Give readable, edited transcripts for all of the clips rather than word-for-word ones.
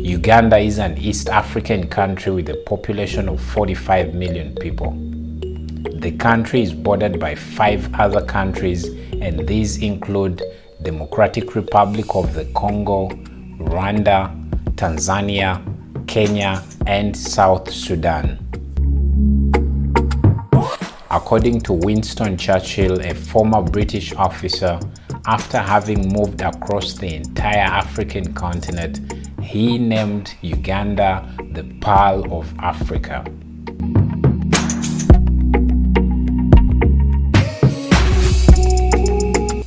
Uganda is an East African country with a population of 45 million people. The country is bordered by 5 other countries, and these include Democratic Republic of the Congo, Rwanda, Tanzania, Kenya, and South Sudan. According to Winston Churchill, a former British officer, after having moved across the entire African continent, he named Uganda the Pearl of Africa.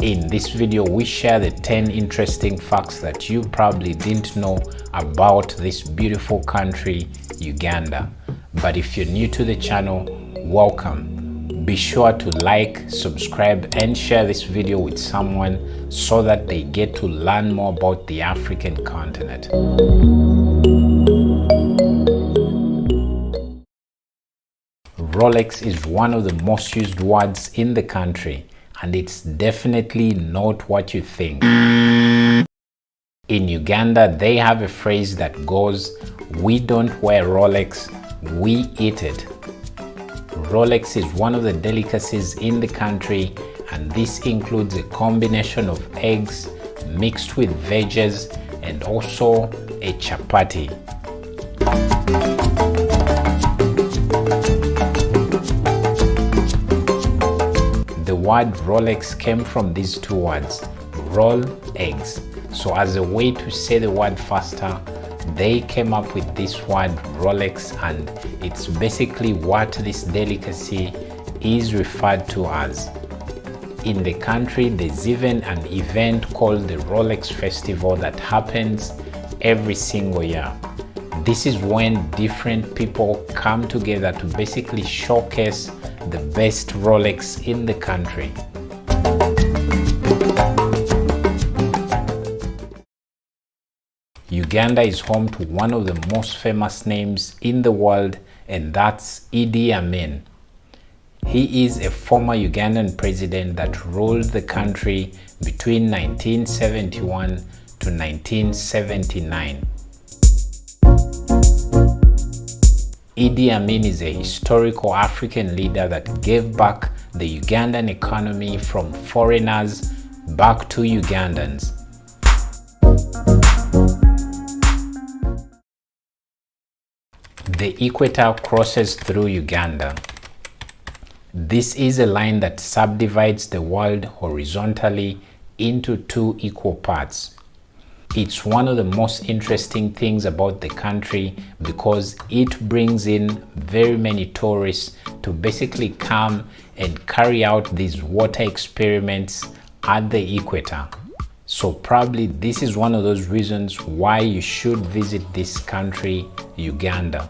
In this video, we share the 10 interesting facts that you probably didn't know about this beautiful country, Uganda. But if you're new to the channel, welcome. Be sure to like, subscribe, and share this video with someone so that they get to learn more about the African continent. Rolex is one of the most used words in the country, and it's definitely not what you think. In Uganda, they have a phrase that goes, "We don't wear Rolex, we eat it." Rolex is one of the delicacies in the country, and this includes a combination of eggs mixed with veggies and also a chapati. The word Rolex came from these two words, roll, eggs. So as a way to say the word faster, they came up with this word Rolex, and it's basically what this delicacy is referred to as. In the country, there's even an event called the Rolex Festival that happens every single year. This is when different people come together to basically showcase the best Rolex in the country. Uganda is home to one of the most famous names in the world, and that's Idi Amin. He is a former Ugandan president that ruled the country between 1971 to 1979. Idi Amin is a historical African leader that gave back the Ugandan economy from foreigners back to Ugandans. The equator crosses through Uganda. This is a line that subdivides the world horizontally into 2 equal parts. It's one of the most interesting things about the country because it brings in very many tourists to basically come and carry out these water experiments at the equator. So probably this is one of those reasons why you should visit this country, Uganda.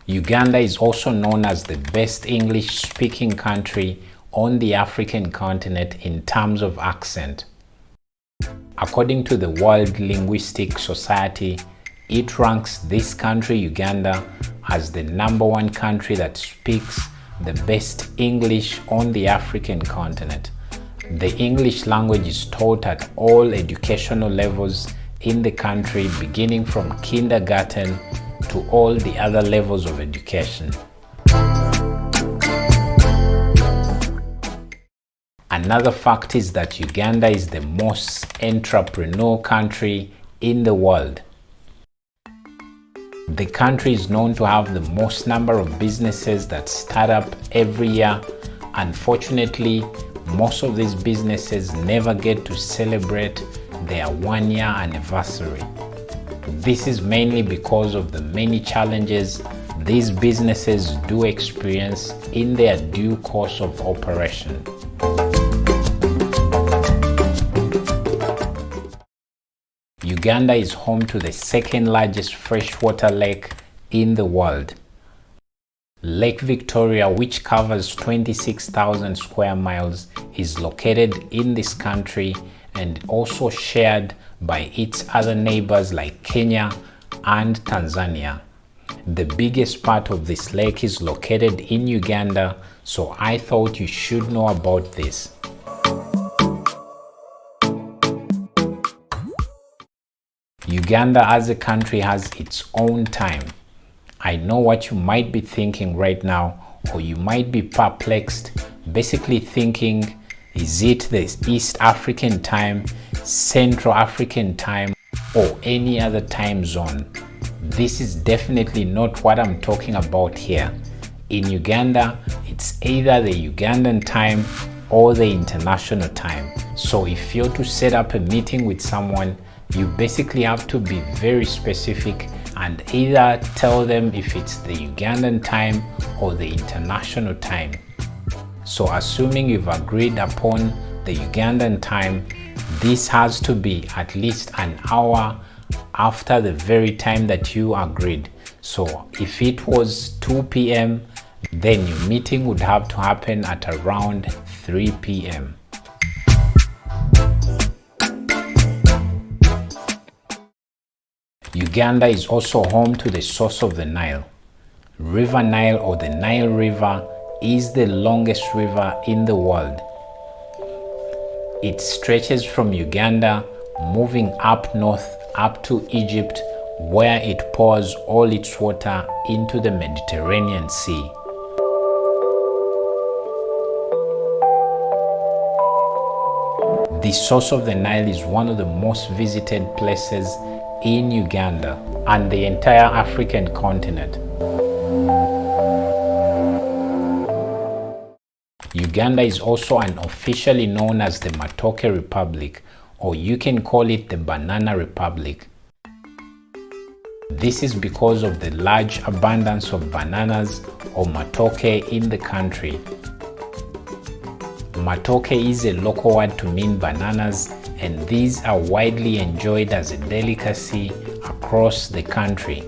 Uganda is also known as the best English-speaking country on the African continent in terms of accent. According to the World Linguistic Society, it ranks this country, Uganda, as the #1 country that speaks the best English on the African continent. The English language is taught at all educational levels in the country, beginning from kindergarten to all the other levels of education. Another fact is that Uganda is the most entrepreneurial country in the world. The country is known to have the most number of businesses that start up every year. Unfortunately, most of these businesses never get to celebrate their 1-year anniversary. This is mainly because of the many challenges these businesses do experience in their due course of operation. Uganda is home to the 2nd largest freshwater lake in the world. Lake Victoria, which covers 26,000 square miles, is located in this country and also shared by its other neighbors like Kenya and Tanzania. The biggest part of this lake is located in Uganda, so I thought you should know about this. Uganda as a country has its own time. I know what you might be thinking right now, or you might be perplexed, basically thinking, is it the East African time, Central African time, or any other time zone? This is definitely not what I'm talking about here. In Uganda, it's either the Ugandan time or the international time. So if you're to set up a meeting with someone, you basically have to be very specific and either tell them if it's the Ugandan time or the international time. So assuming you've agreed upon the Ugandan time, this has to be at least an hour after the very time that you agreed. So if it was 2 p.m., then your meeting would have to happen at around 3 p.m. Uganda is also home to the source of the Nile. River Nile, or the Nile River, is the longest river in the world. It stretches from Uganda, moving up north up to Egypt, where it pours all its water into the Mediterranean Sea. The source of the Nile is one of the most visited places in Uganda and the entire African continent. Uganda is also unofficially known as the Matoke Republic, or you can call it the Banana Republic. This is because of the large abundance of bananas or matoke in the country. Matoke is a local word to mean bananas, and these are widely enjoyed as a delicacy across the country.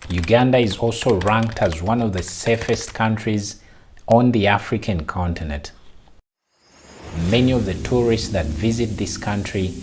Uganda is also ranked as one of the safest countries on the African continent. Many of the tourists that visit this country